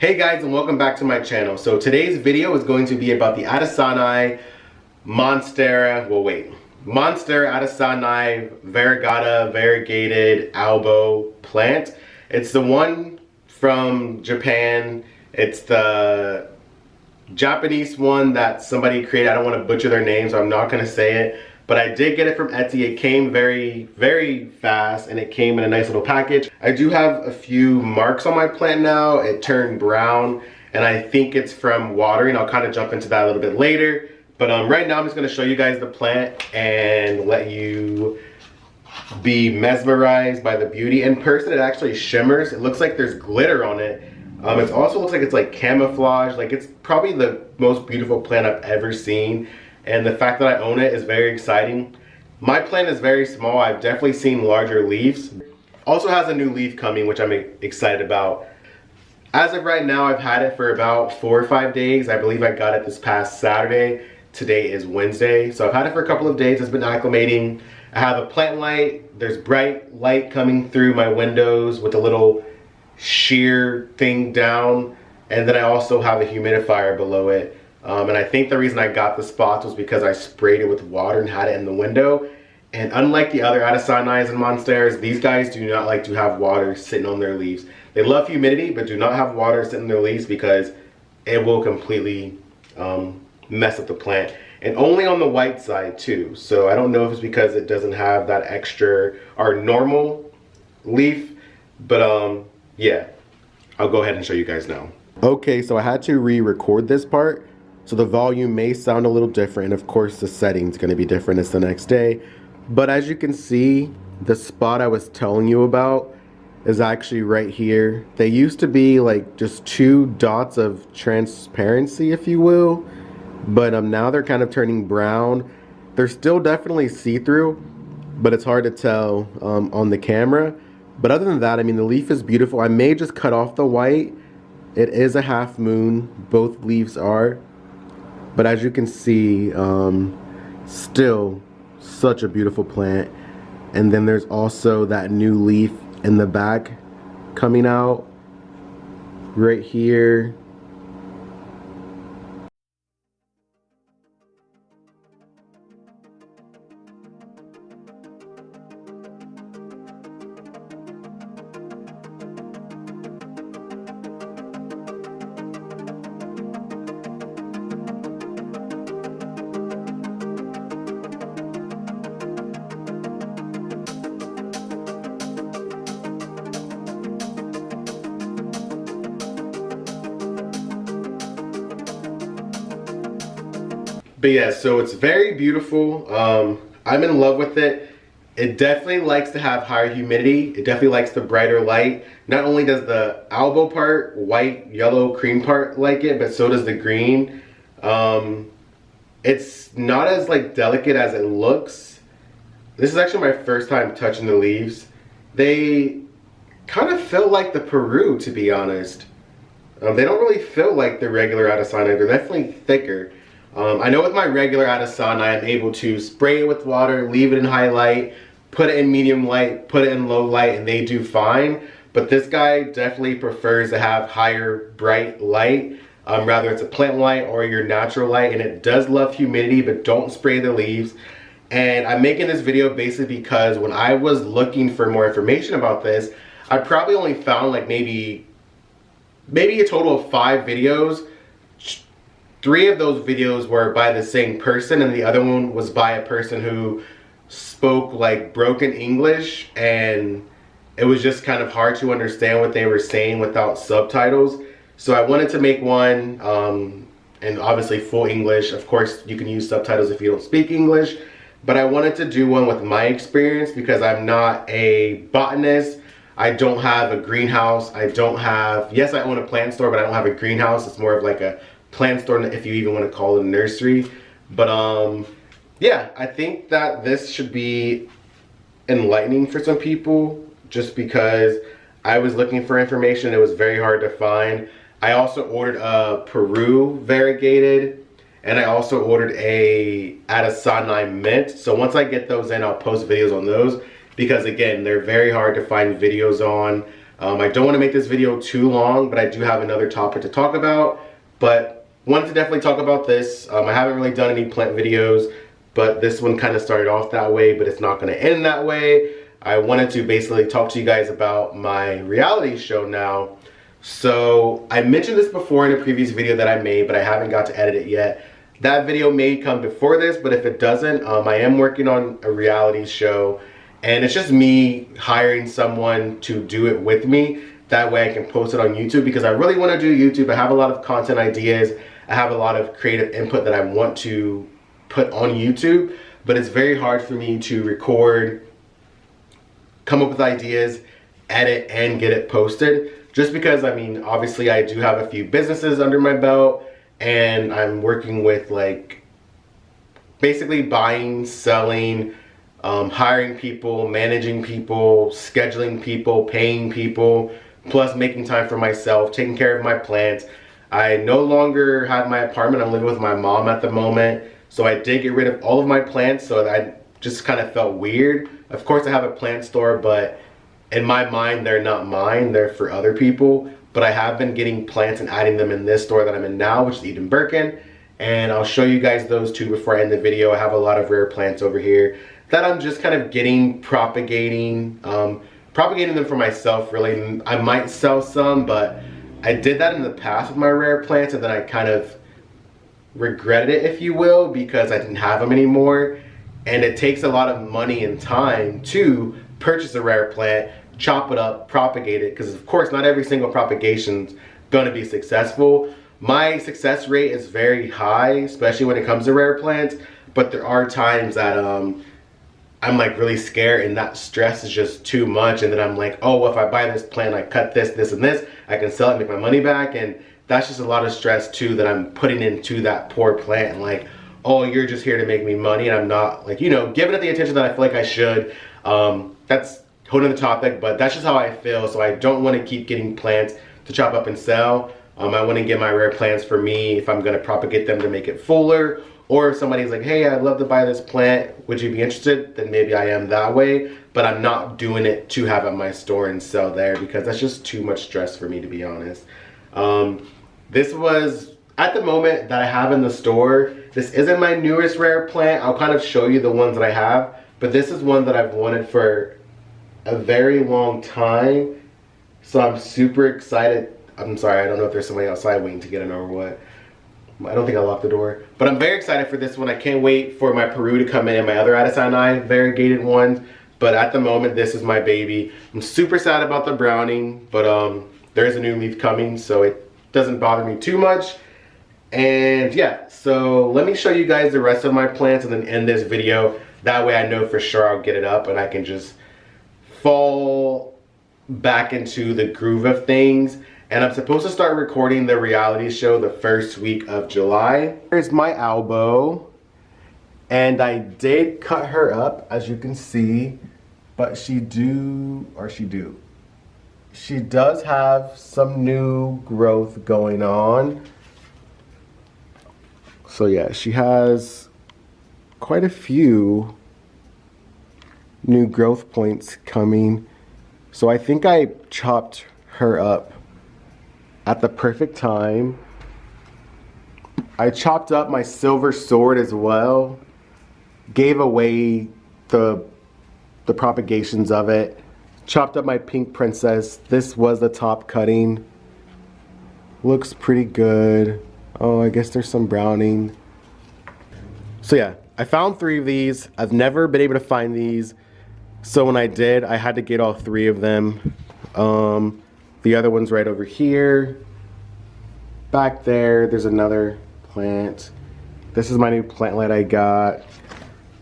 Hey guys, and welcome back to my channel. So today's video is going to be about the Adansonii Monstera Adansonii Variegated Albo plant. It's the one from Japan. It's the Japanese one that somebody created. I don't want to butcher their name, so I'm not going to say it. But I did get it from Etsy. It came very, very fast, and it came in a nice little package. I do have a few marks on my plant now. It turned brown, and I think it's from watering. I'll kind of jump into that a little bit later. But right now, I'm just going to show you guys the plant and let you be mesmerized by the beauty. In person, it actually shimmers. It looks like there's glitter on it. It also looks like it's like camouflage. Like, it's probably the most beautiful plant I've ever seen. And the fact that I own it is very exciting. My plant is very small. I've definitely seen larger leaves. Also has a new leaf coming, which I'm excited about. As of right now, I've had it for about 4 or 5 days. I believe I got it this past Saturday. Today is Wednesday. So I've had it for a couple of days. It's been acclimating. I have a plant light. There's bright light coming through my windows with a little sheer thing down. And then I also have a humidifier below it. And I think the reason I got the spots was because I sprayed it with water and had it in the window. And unlike the other Adansonii and Monsteras, these guys do not like to have water sitting on their leaves. They love humidity, but do not have water sitting on their leaves because it will completely mess up the plant. And only on the white side too. So I don't know if it's because it doesn't have that extra or normal leaf. But yeah, I'll go ahead and show you guys now. Okay, so I had to re-record this part. So the volume may sound a little different, and of course the setting's going to be different. It's the next day. But as you can see, the spot I was telling you about is actually right here. They used to be like just 2 dots of transparency, if you will. But now they're kind of turning brown. They're still definitely see-through, but it's hard to tell on the camera. But other than that, I mean, the leaf is beautiful. I may just cut off the white. It is a half moon. Both leaves are. But as you can see, still such a beautiful plant. And then there's also that new leaf in the back coming out right here. But yeah, so it's very beautiful. I'm in love with it. It definitely likes to have higher humidity. It definitely likes the brighter light. Not only does the albo part, white, yellow, cream part like it, but so does the green. It's not as like delicate as it looks. This is actually my first time touching the leaves. They kind of feel like the Peru, to be honest. They don't really feel like the regular Adansonii. They're definitely thicker. I know with my regular Adansonii, I'm able to spray it with water, leave it in high light, put it in medium light, put it in low light, and they do fine. But this guy definitely prefers to have higher bright light, rather it's a plant light or your natural light. And it does love humidity, but don't spray the leaves. And I'm making this video basically because when I was looking for more information about this, I probably only found like maybe a total of 5 videos. 3 of those videos were by the same person, and the other one was by a person who spoke like broken English, and it was just kind of hard to understand what they were saying without subtitles. So I wanted to make one, and obviously full English. Of course, you can use subtitles if you don't speak English, but I wanted to do one with my experience because I'm not a botanist. I don't have a greenhouse. I don't have, yes, I own a plant store, but I don't have a greenhouse. It's more of like a plant store, if you even want to call it a nursery. But yeah, I think that this should be enlightening for some people, just because I was looking for information. It was very hard to find. I also ordered a Peru variegated, and I also ordered a Adansonii mint. So once I get those in, I'll post videos on those, because again, they're very hard to find videos on. I don't want to make this video too long, but I do have another topic to talk about. But wanted to definitely talk about this. I haven't really done any plant videos, but this one kind of started off that way, but it's not going to end that way. I wanted to basically talk to you guys about my reality show now. So I mentioned this before in a previous video that I made, but I haven't got to edit it yet. That video may come before this, but if it doesn't, I am working on a reality show, and it's just me hiring someone to do it with me. That way I can post it on YouTube, because I really want to do YouTube. I have a lot of content ideas. I have a lot of creative input that I want to put on YouTube, but it's very hard for me to record, come up with ideas, edit, and get it posted. Just because, I mean, obviously I do have a few businesses under my belt, and I'm working with like basically buying, selling, hiring people, managing people, scheduling people, paying people, plus making time for myself, taking care of my plants. I no longer have my apartment. I'm living with my mom at the moment. So I did get rid of all of my plants, so I just kind of felt weird. Of course I have a plant store, but in my mind, they're not mine, they're for other people. But I have been getting plants and adding them in this store that I'm in now, which is Eden Birkin. And I'll show you guys those two before I end the video. I have a lot of rare plants over here that I'm just kind of getting, propagating them for myself, really. I might sell some, but I did that in the past with my rare plants, and then I kind of regretted it, if you will, because I didn't have them anymore. And it takes a lot of money and time to purchase a rare plant, chop it up, propagate it, because of course not every single propagation's going to be successful. My success rate is very high, especially when it comes to rare plants, but there are times that I'm like really scared, and that stress is just too much. And then I'm like, oh, well, if I buy this plant, I cut this, this, and this, I can sell it and make my money back. And that's just a lot of stress too that I'm putting into that poor plant. And like, oh, you're just here to make me money, and I'm not, like, you know, giving it the attention that I feel like I should. That's a whole nother topic, but that's just how I feel. So I don't want to keep getting plants to chop up and sell. I want to get my rare plants for me if I'm going to propagate them to make it fuller. Or if somebody's like, hey, I'd love to buy this plant, would you be interested? Then maybe I am that way. But I'm not doing it to have at my store and sell there, because that's just too much stress for me, to be honest. This was, at the moment that I have in the store, this isn't my newest rare plant. I'll kind of show you the ones that I have. But this is one that I've wanted for a very long time. So I'm super excited. I'm sorry, I don't know if there's somebody outside waiting to get in or what. I don't think I locked the door. But I'm very excited for this one. I can't wait for my Peru to come in and my other Adansonii variegated ones. But at the moment, this is my baby. I'm super sad about the browning, but there is a new leaf coming, so it doesn't bother me too much. And yeah, so let me show you guys the rest of my plants and then end this video. That way I know for sure I'll get it up and I can just fall back into the groove of things. And I'm supposed to start recording the reality show the first week of July. Here's my elbow. And I did cut her up, as you can see. But she does have some new growth going on. So yeah, she has quite a few new growth points coming. So I think I chopped her up at the perfect time. I chopped up my silver sword as well. Gave away the propagations of it. Chopped up my pink princess. This was the top cutting. Looks pretty good. Oh, I guess there's some browning. So yeah, I found 3 of these. I've never been able to find these. So when I did, I had to get all 3 of them. The other one's right over here. Back there, there's another plant. This is my new plantlet I got.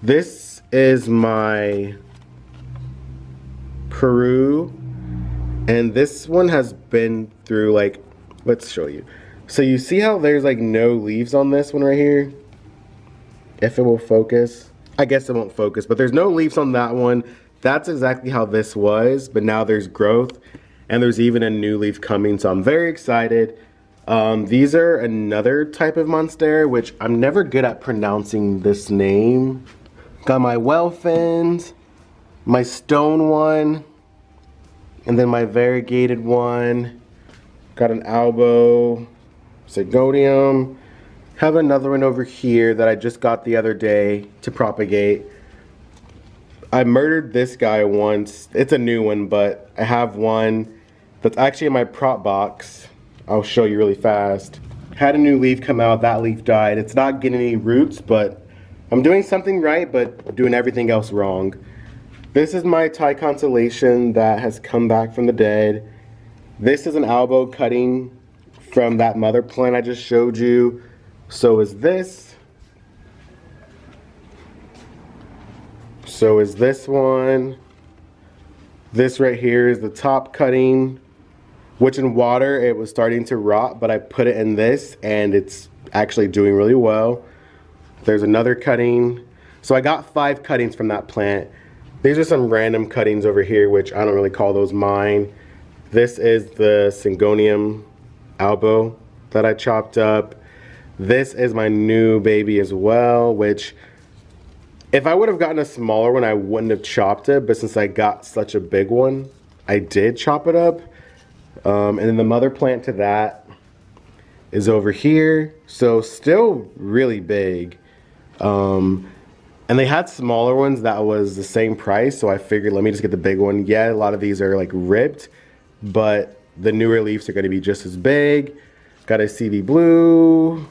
This is my Peru. And this one has been through, like, let's show you. So you see how there's like no leaves on this one right here? If it will focus. I guess it won't focus, but there's no leaves on that one. That's exactly how this was, but now there's growth. And there's even a new leaf coming, so I'm very excited. These are another type of monstera, which I'm never good at pronouncing this name. Got my Welfins, my stone one, And then my variegated one. Got an elbow, Syngonium. Have another one over here that I just got the other day to propagate. I murdered this guy once. It's a new one, but I have one that's actually in my prop box. I'll show you really fast. Had a new leaf come out, that leaf died. It's not getting any roots, but I'm doing something right, but doing everything else wrong. This is my Thai constellation that has come back from the dead. This is an elbow cutting from that mother plant I just showed you. So is this. So is this one. This right here is the top cutting, which in water it was starting to rot, but I put it in this and it's actually doing really well. There's another cutting. So I got 5 cuttings from that plant. These are some random cuttings over here, which I don't really call those mine. This is the Syngonium elbow that I chopped up. This is my new baby as well, which if I would have gotten a smaller one, I wouldn't have chopped it, but since I got such a big one, I did chop it up. And then the mother plant to that is over here, so still really big. And they had smaller ones that was the same price, so I figured let me just get the big one. Yeah, a lot of these are like ripped, but the newer leaves are going to be just as big. Got a CV blue.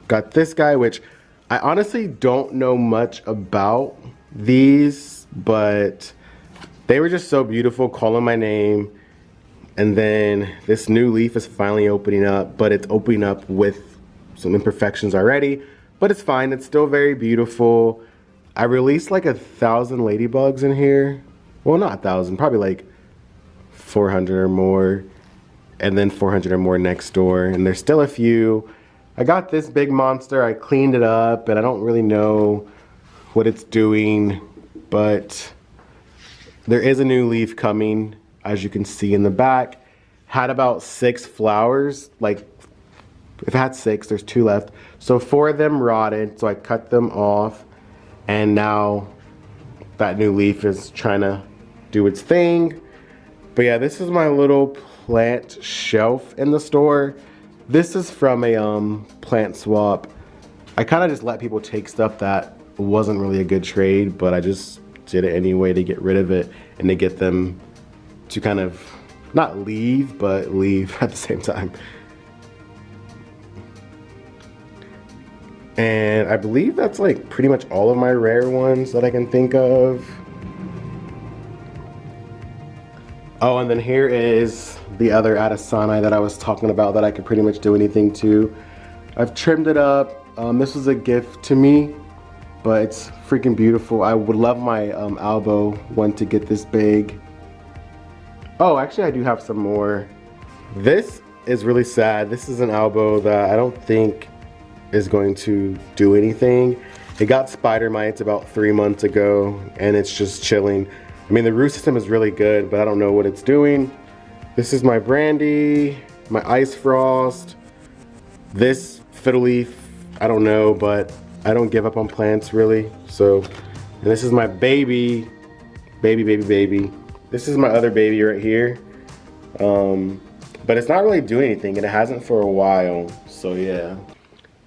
Got this guy, which I honestly don't know much about these, but they were just so beautiful, calling my name. And then this new leaf is finally opening up, but it's opening up with some imperfections already, but it's fine. It's still very beautiful. I released like 1,000 ladybugs in here. Well, not 1,000, probably like 400 or more, and then 400 or more next door. And there's still a few. I got this big monster. I cleaned it up, and I don't really know what it's doing, but there is a new leaf coming, as you can see in the back. Had about 6 flowers. Like, if it had 6, there's 2 left. So 4 of them rotted, so I cut them off. And now that new leaf is trying to do its thing. But yeah, this is my little plant shelf in the store. This is from a plant swap. I kind of just let people take stuff that wasn't really a good trade, but I just did it anyway to get rid of it and to get them to kind of not leave, but leave at the same time. And I believe that's like pretty much all of my rare ones that I can think of. Oh, and then here is the other Adansonii that I was talking about that I could pretty much do anything to. I've trimmed it up. This was a gift to me, but it's freaking beautiful. I would love my elbow one to get this big. Oh, actually I do have some more. This is really sad. This is an elbow that I don't think is going to do anything. It got spider mites about 3 months ago, and it's just chilling. I mean, the root system is really good, but I don't know what it's doing. This is my brandy, my ice frost. This fiddle leaf, I don't know, but I don't give up on plants really. So, and this is my baby. This is my other baby right here. But it's not really doing anything, and it hasn't for a while, so yeah.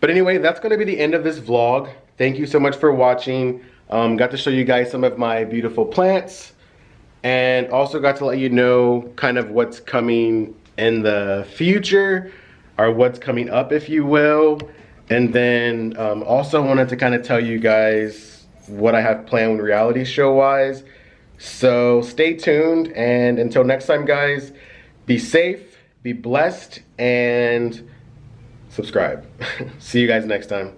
But anyway, that's gonna be the end of this vlog. Thank you so much for watching. Got to show you guys some of my beautiful plants, and also got to let you know kind of what's coming in the future, or what's coming up, if you will. And then also wanted to kind of tell you guys what I have planned reality show wise. So stay tuned, and until next time guys, be safe, be blessed, and subscribe. See you guys next time.